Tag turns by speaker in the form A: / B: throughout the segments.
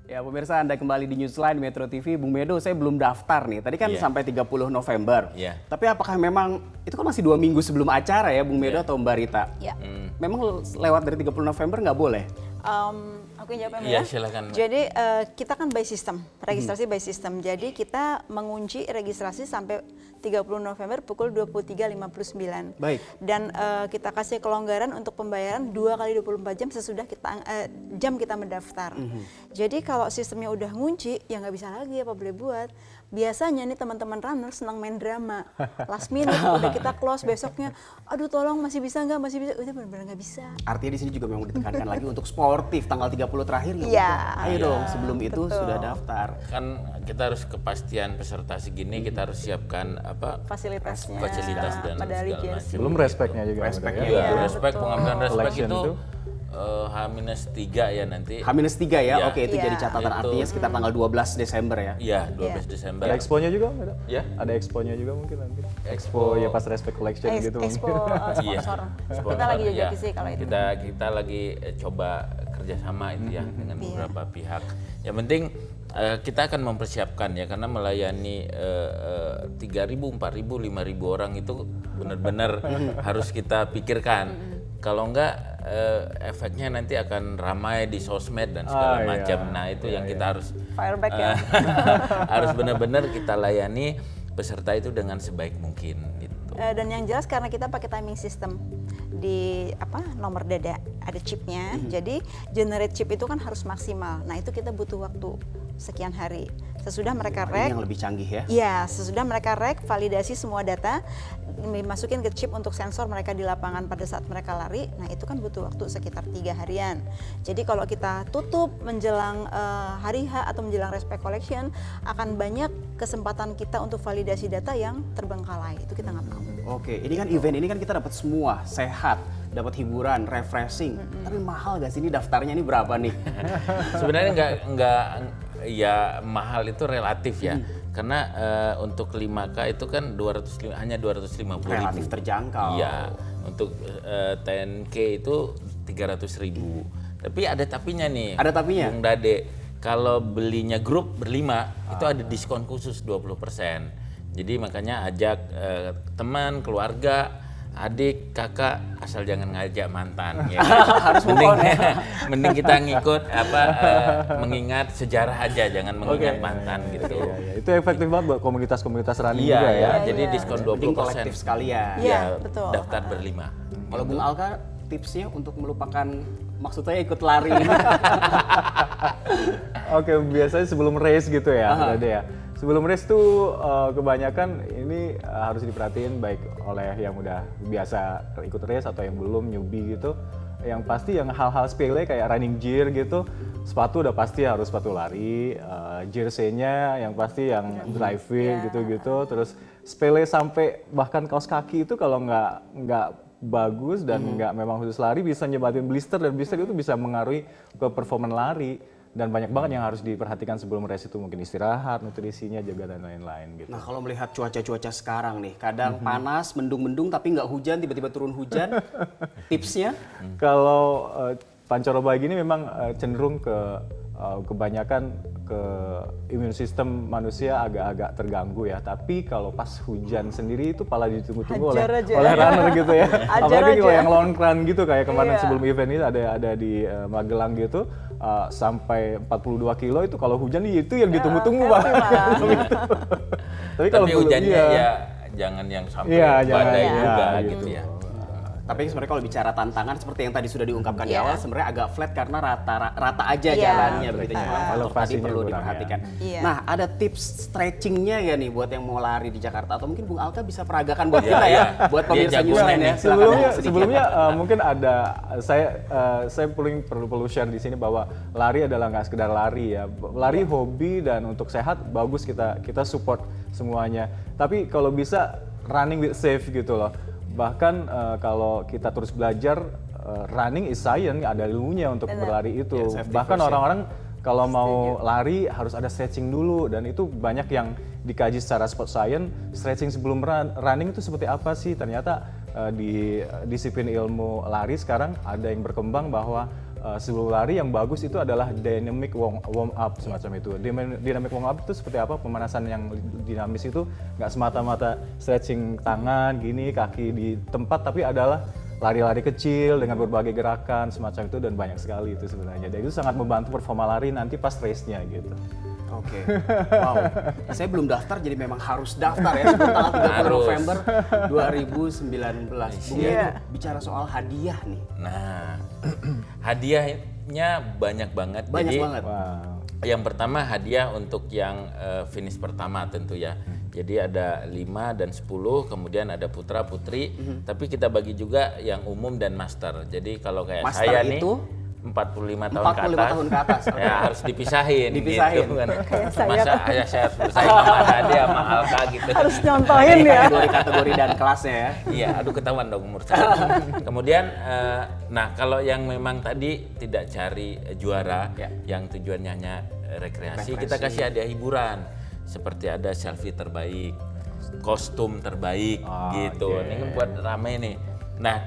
A: Ya pemirsa, Anda kembali di Newsline Metro TV. Bung Medo, saya belum daftar nih. Tadi kan sampai 30 November. Tapi apakah memang, itu kan masih 2 minggu sebelum acara ya Bung Medo atau Mbak Rita? Memang lewat dari 30 November nggak boleh?
B: Aku yang jawab ya.
C: Silakan.
B: Jadi kita kan by system, registrasi by system. Jadi kita mengunci registrasi sampai 30 November pukul 23.59.
A: Baik.
B: Dan kita kasih kelonggaran untuk pembayaran 2 kali 24 jam sesudah jam kita mendaftar. Jadi kalau sistemnya udah ngunci, ya nggak bisa lagi apa boleh buat. Biasanya nih teman-teman runner senang main drama. Last minute udah kita close, besoknya aduh tolong masih bisa nggak, masih bisa, udah benar-benar nggak bisa.
A: Artinya di sini juga memang ditekankan lagi untuk sportif tanggal 30 terakhir ayo dong sebelum itu sudah daftar.
C: Kan kita harus kepastian peserta segini, kita harus siapkan
B: Fasilitasnya,
C: fasilitas dan
B: medali
C: segala
B: jersey.
C: macam.
D: Belum respeknya juga.
A: Respeknya.
C: Respek, pengambilan respek
D: Collection
C: itu
D: itu?
C: H-3 ya nanti.
A: H-3 ya,
C: Ya.
A: oke itu jadi catatan
C: Itu.
A: artinya sekitar tanggal 12 Desember ya.
C: Iya, 12 Desember.
D: Ada expo-nya juga nggak ada?
C: Ya.
D: Ada expo-nya juga mungkin nanti.
C: Expo.
D: Ya pas respect collection gitu
B: Expo
D: mungkin.
B: sponsor.
C: Sponsor,
B: Kita lagi
C: ya.
B: sih kalau itu.
C: Kita lagi coba kerjasama itu ya dengan beberapa pihak. Yang penting kita akan mempersiapkan ya, karena melayani 3.000, 4.000, 5.000 orang itu benar-benar harus kita pikirkan. Kalau enggak efeknya nanti akan ramai di sosmed dan segala macam. Nah itu yang kita harus
B: Fireback ya.
C: harus benar-benar kita layani peserta itu dengan sebaik mungkin gitu.
B: Dan yang jelas karena kita pakai timing system di nomor dada ada chipnya, jadi generate chip itu kan harus maksimal. Nah itu kita butuh waktu sekian hari. Sesudah mereka
A: Ini
B: rek,
A: yang lebih canggih ya.
B: iya sesudah mereka rek validasi semua data, dimasukin ke chip untuk sensor mereka di lapangan pada saat mereka lari. Nah itu kan butuh waktu sekitar 3 harian. Jadi kalau kita tutup menjelang hari H atau menjelang respect collection, akan banyak kesempatan kita untuk validasi data yang terbengkalai. Itu kita nggak mau.
A: Oke, ini kan event ini kan kita dapat semua, sehat, dapat hiburan, refreshing. Tapi mahal gak sih ini daftarnya ini berapa nih?
C: Sebenarnya nggak ya, mahal itu relatif ya. Karena untuk 5K itu kan hanya 250.000.
A: Relatif terjangkau.
C: Iya, untuk 10K itu 300.000. Tapi ada tapinya nih.
A: Ada tapinya?
C: Bung Dade, kalau belinya grup berlima itu ada diskon khusus 20%. Jadi makanya ajak teman, keluarga, adik, kakak, asal jangan ngajak mantan. Ya.
A: Harus mending,
C: mending kita ngikut mengingat sejarah aja, jangan mengingat mantan gitu.
D: Iya. Itu efektif banget buat komunitas-komunitas running
C: Iya
D: juga
C: ya,
D: ya.
C: jadi diskon 20%.
A: Mending kolektif sekalian.
B: Iya, betul.
C: Daftar berlima.
A: Kalau Bung Alka, tipsnya untuk melupakan, maksudnya ikut lari ini.
D: Oke, biasanya sebelum race gitu ya, Dede ya. Sebelum race tuh kebanyakan ini harus diperhatiin baik oleh yang udah biasa ikut race atau yang belum newbie gitu. Yang pasti yang hal-hal sepele kayak running gear gitu, sepatu udah pasti harus sepatu lari, jersey-nya yang pasti yang dry fit gitu-gitu. Terus sepele sampai bahkan kaos kaki itu kalau nggak bagus dan nggak memang khusus lari bisa nyebabin blister, dan blister itu bisa mengaruhi ke performa lari. Dan banyak banget yang harus diperhatikan sebelum race itu, mungkin istirahat, nutrisinya juga dan lain-lain gitu.
A: Nah kalau melihat cuaca-cuaca sekarang nih, kadang panas, mendung-mendung tapi nggak hujan, tiba-tiba turun hujan. Tipsnya?
D: Kalau pancaroba gini memang cenderung ke kebanyakan ke imun sistem manusia agak-agak terganggu ya. Tapi kalau pas hujan sendiri itu malah ditunggu-tunggu oleh runner gitu ya. Apalagi kalau yang long run gitu kayak kemarin sebelum event ini ada di Magelang gitu. Sampai 42 kilo itu kalau hujan itu yang ditunggu-tunggu Pak. Tapi kalau
C: hujannya ya jangan yang sampai badai juga gitu ya.
A: Tapi sebenarnya kalau bicara tantangan seperti yang tadi sudah diungkapkan di awal, sebenarnya agak flat karena rata aja jalannya begitu. Faktor tadi perlu diperhatikan. Nah ada tips stretchingnya ya nih buat yang mau lari di Jakarta, atau mungkin Bung Alka bisa peragakan buat kita ya, buat pemirsa Newsline ya.
D: Sebelumnya mungkin ada saya perlu share di sini bahwa lari adalah nggak sekedar lari ya. Lari hobi dan untuk sehat bagus, kita support semuanya. Tapi kalau bisa running with safe gitu loh. Bahkan kalau kita terus belajar running is science, ada ilmunya untuk berlari itu. Bahkan orang-orang kalau mau lari harus ada stretching dulu, dan itu banyak yang dikaji secara sport science. Stretching sebelum running itu seperti apa sih? Ternyata di disiplin ilmu lari sekarang ada yang berkembang bahwa sebelum lari yang bagus itu adalah dynamic warm up semacam itu. Dynamic warm up itu seperti apa? Pemanasan yang dinamis itu nggak semata-mata stretching tangan gini, kaki di tempat, tapi adalah lari-lari kecil dengan berbagai gerakan semacam itu, dan banyak sekali itu sebenarnya. Dan itu sangat membantu performa lari nanti pas race-nya gitu.
A: Oke, wow. Saya belum daftar, jadi memang harus daftar ya sebelum tanggal 30 November 2019. Bung Edo, bicara soal hadiah nih.
C: Nah, hadiahnya banyak banget.
A: Banyak
C: Jadi,
A: banget.
D: Wow.
C: yang pertama hadiah untuk yang finish pertama tentu ya. Jadi ada 5 dan 10, kemudian ada putra putri, tapi kita bagi juga yang umum dan master. Jadi kalau kayak
A: Master
C: saya
A: itu?
C: nih 45 tahun
A: 45 tahun ke atas.
C: ya harus dipisahin.
A: Dipisahin.
C: Gitu kan.
B: Kayak saya
C: Masa saya harus bersaing sama Nadia sama Alka gitu.
B: Harus nyontohin ya.
A: Kategori dan kelasnya ya.
C: Iya, aduh ketahuan dong umur saya. Kemudian, nah kalau yang memang tadi tidak cari juara, yang tujuannya hanya rekreasi, kita kasih hadiah hiburan. Seperti ada selfie terbaik, kostum terbaik, gitu.
D: Okay.
C: Ini kan buat rame nih. Nah,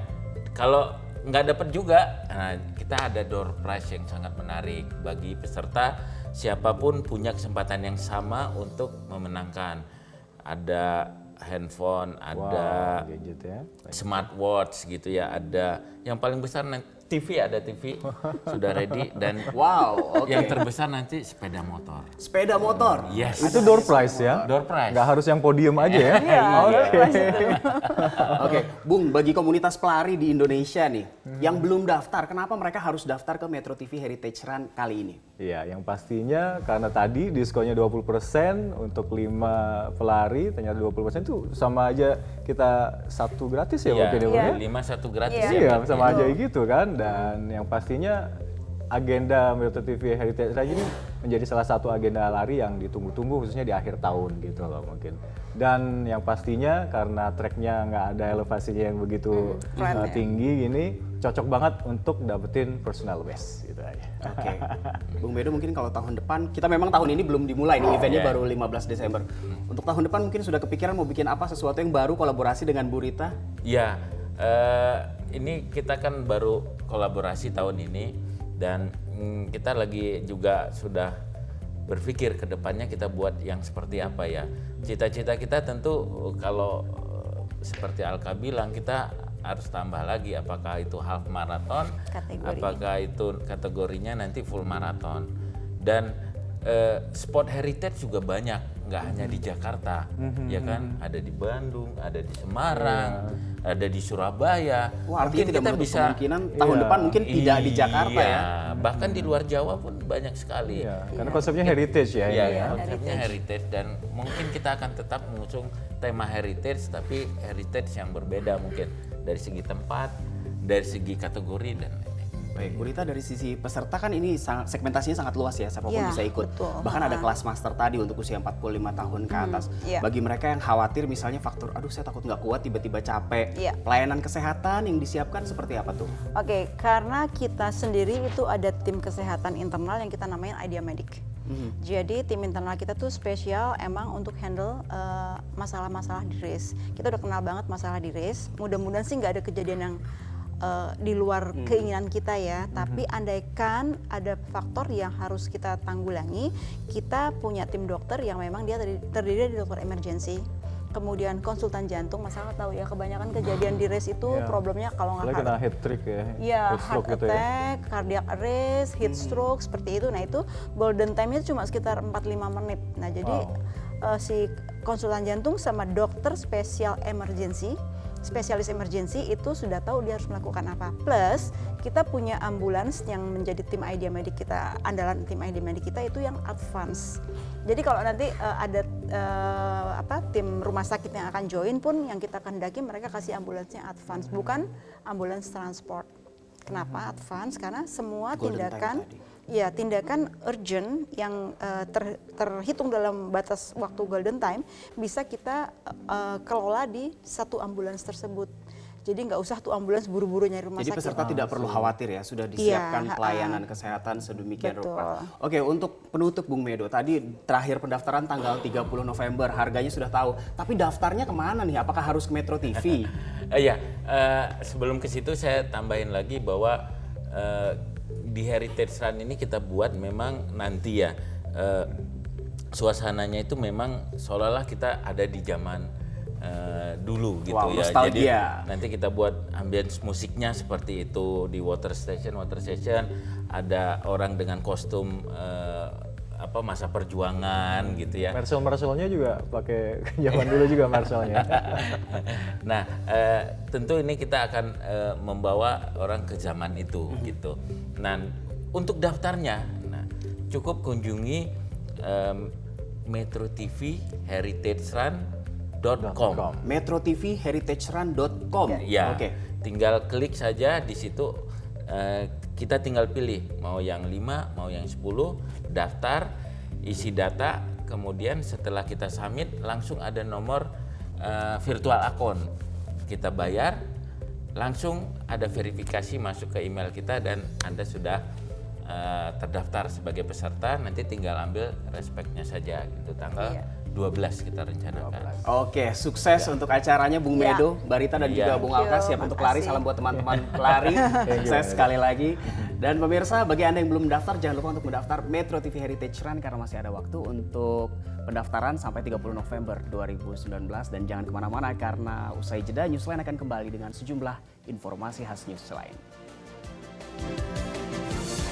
C: kalau nggak dapat juga, nah, kita ada door prize yang sangat menarik bagi peserta. Siapapun punya kesempatan yang sama untuk memenangkan. Ada handphone, ada
D: gadget ya.
C: smartwatch gitu ya, ada yang paling besar nanti TV, ada TV sudah ready, dan
A: Wow, oke.
C: yang terbesar nanti sepeda motor.
A: Sepeda motor.
C: Yes.
D: Itu door prize ya?
C: Door prize.
D: Nggak harus yang podium aja ya?
A: Oke, Bung, bagi komunitas pelari di Indonesia nih, yang belum daftar, kenapa mereka harus daftar ke Metro TV Heritage Run kali ini?
D: Iya, yang pastinya karena tadi diskonnya 20% untuk 5 pelari, ternyata 20% itu sama aja kita 1 gratis ya mungkin ya, Bung ya?
C: 5 1 gratis
D: Iya,
C: ya.
D: sama aja gitu kan. Dan yang pastinya agenda Metro TV Heritage Run ini menjadi salah satu agenda lari yang ditunggu-tunggu khususnya di akhir tahun gitu loh mungkin. Dan yang pastinya karena treknya nggak ada elevasinya yang begitu tinggi gini, cocok banget untuk dapetin personal best gitu aja.
A: Oke, Bung Bedo mungkin kalau tahun depan, kita memang tahun ini belum dimulai nih, eventnya baru 15 Desember. Untuk tahun depan mungkin sudah kepikiran mau bikin apa, sesuatu yang baru, kolaborasi dengan Bu Rita?
C: Iya, ini kita kan baru kolaborasi tahun ini, dan kita lagi juga sudah berpikir ke depannya kita buat yang seperti apa ya. Cita-cita kita tentu kalau seperti Alka bilang, kita harus tambah lagi, apakah itu half marathon, apakah itu kategorinya nanti full marathon. Dan sport heritage juga banyak, nggak hanya di Jakarta, ya kan, ada di Bandung, ada di Semarang, ada di Surabaya.
A: Wah, artinya tidak
C: kita
A: menutup
C: bisa
A: kemungkinan tahun depan mungkin tidak di Jakarta ya.
C: Bahkan di luar Jawa pun banyak sekali.
D: Iya, karena konsepnya heritage ya.
C: Iya,
D: ini ya.
C: konsepnya heritage, dan mungkin kita akan tetap mengusung tema heritage, tapi heritage yang berbeda mungkin dari segi tempat, dari segi kategori dan lain-lain.
A: Baik, Bu Rita, dari sisi peserta kan ini segmentasinya sangat luas ya, siapapun bisa ikut.
B: Betul.
A: Bahkan ada kelas master tadi untuk usia 45 tahun ke atas. Bagi mereka yang khawatir misalnya faktor, aduh saya takut nggak kuat, tiba-tiba capek. Pelayanan kesehatan yang disiapkan seperti apa tuh?
B: Oke, karena kita sendiri itu ada tim kesehatan internal yang kita namain Idea Medic. Jadi tim internal kita tuh spesial emang untuk handle masalah-masalah di race. Kita udah kenal banget masalah di race. Mudah-mudahan sih nggak ada kejadian yang di luar keinginan kita ya, tapi andaikan ada faktor yang harus kita tanggulangi, kita punya tim dokter yang memang dia terdiri dari dokter emergency, kemudian konsultan jantung. Masalah tahu ya, kebanyakan kejadian di race itu problemnya kalau nggak
D: kena head trick ya,
B: heart attack, cardiac arrest, heat stroke seperti itu. Nah itu golden time-nya cuma sekitar 4-5 menit. Nah jadi si konsultan jantung sama dokter spesialis emergency itu sudah tahu dia harus melakukan apa. Plus kita punya ambulans yang menjadi tim Idea Medic kita, andalan tim Idea Medic kita itu yang advance. Jadi kalau nanti ada tim rumah sakit yang akan join pun, yang kita kehendaki mereka kasih ambulansnya advance, bukan ambulans transport. Kenapa advance? Karena semua tindakan urgent yang terhitung dalam batas waktu golden time bisa kita kelola di satu ambulans tersebut. Jadi nggak usah tuh ambulans buru-buru nyari rumah sakit.
A: Jadi peserta tidak perlu khawatir ya, sudah disiapkan pelayanan kesehatan sedemikian rupa. Oke, untuk penutup Bung Medo, tadi terakhir pendaftaran tanggal 30 November, harganya sudah tahu. Tapi daftarnya kemana nih? Apakah harus ke Metro TV?
C: Iya, sebelum ke situ saya tambahin lagi bahwa di Heritage Run ini kita buat memang nanti ya suasananya itu memang seolah-olah kita ada di zaman dulu gitu
A: wow,
C: ya.
A: nostalgia.
C: Jadi nanti kita buat ambience musiknya seperti itu di water station ada orang dengan kostum masa perjuangan gitu ya.
D: Marshal-marshalnya juga pakai zaman dulu juga marshalnya.
C: Nah, tentu ini kita akan membawa orang ke zaman itu gitu. Nah, untuk daftarnya, cukup kunjungi Metro TV heritagerun.com.
A: Metro TV heritagerun.com.
C: Ya,
A: Oke.
C: tinggal klik saja di situ. Kita tinggal pilih mau yang 5, mau yang 10, daftar, isi data, kemudian setelah kita submit langsung ada nomor virtual account. Kita bayar, langsung ada verifikasi masuk ke email kita dan Anda sudah terdaftar sebagai peserta. Nanti tinggal ambil respeknya saja gitu, tanggal 12 kita rencanakan.
A: Oke, sukses untuk acaranya Bung Medo, Mbak Rita dan juga Bung Alka siap untuk lari. Salam buat teman-teman pelari. Sukses sekali lagi. Dan pemirsa, bagi Anda yang belum mendaftar, jangan lupa untuk mendaftar Metro TV Heritage Run karena masih ada waktu untuk pendaftaran sampai 30 November 2019. Dan jangan kemana-mana karena usai jeda Newsline akan kembali dengan sejumlah informasi khas news lain.